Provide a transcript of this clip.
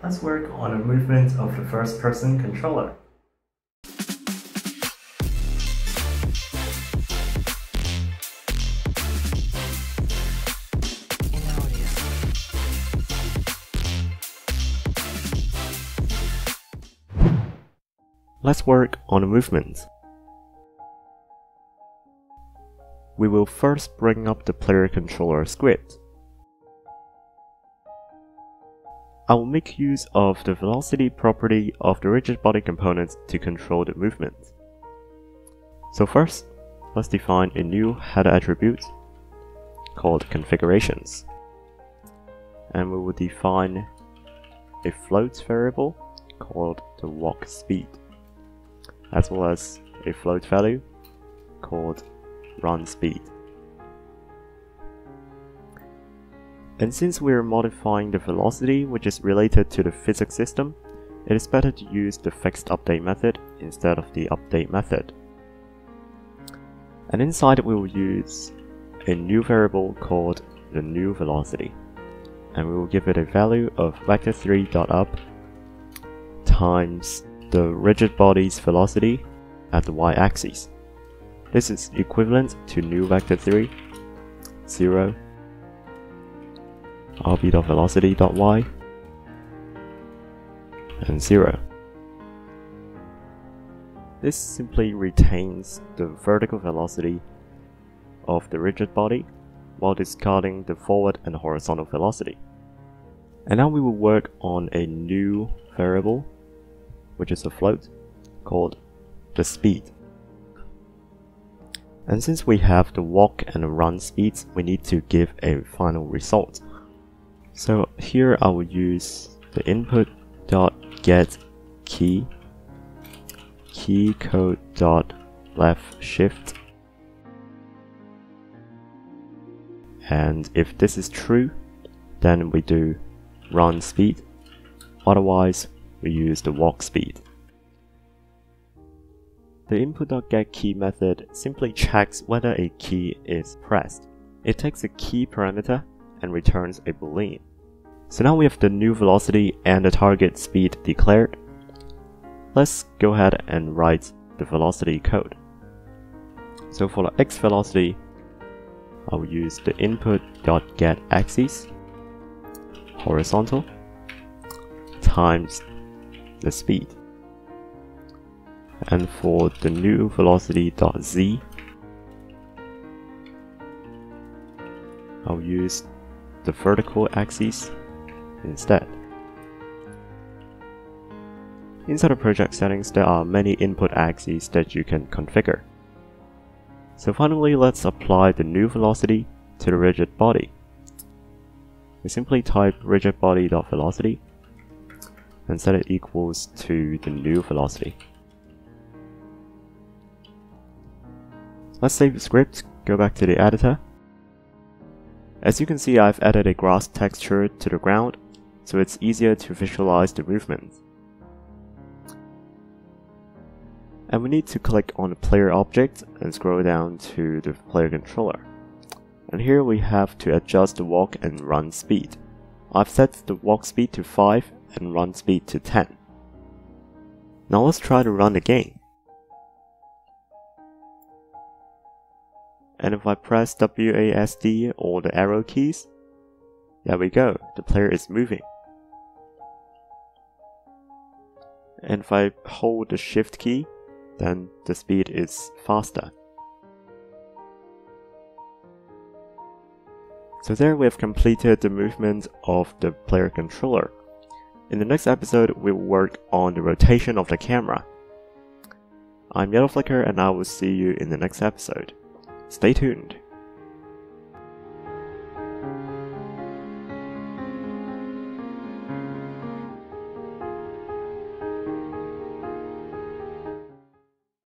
Let's work on the movement of the first-person controller. Let's work on the movement. We will first bring up the player controller script. I will make use of the velocity property of the rigid body component to control the movement. So first, let's define a new header attribute called configurations. And we will define a float variable called the walk speed, as well as a float value called run speed. And since we are modifying the velocity which is related to the physics system, it is better to use the fixed update method instead of the update method. And inside we will use a new variable called the new velocity, and we will give it a value of vector3.up times the rigid body's velocity at the y-axis. This is equivalent to new vector3 0 rb.velocity.y and 0. This simply retains the vertical velocity of the rigid body while discarding the forward and horizontal velocity. And now we will work on a new variable, which is a float, called the speed. And since we have the walk and the run speeds, we need to give a final result. So here I will use the input.get key code.left shift, and if this is true, then we do run speed, otherwise we use the walk speed. The input.getKey method simply checks whether a key is pressed. It takes a key parameter and returns a boolean. So now we have the new velocity and the target speed declared. Let's go ahead and write the velocity code. So for the x velocity, I will use the input.getAxis horizontal times the speed. And for the new velocity.z, I'll use the vertical axis instead. Inside the project settings, there are many input axes that you can configure. So finally, let's apply the new velocity to the rigid body. We simply type rigidbody.velocity and set it equals to the new velocity. Let's save the script, go back to the editor. As you can see, I've added a grass texture to the ground, so it's easier to visualize the movement. And we need to click on the player object and scroll down to the player controller. And here we have to adjust the walk and run speed. I've set the walk speed to 5 and run speed to 10. Now let's try to run the game. And if I press WASD or the arrow keys, there we go, the player is moving. And if I hold the shift key, then the speed is faster. So there we have completed the movement of the player controller. In the next episode, we will work on the rotation of the camera. I'm Yellow Flicker and I will see you in the next episode. Stay tuned.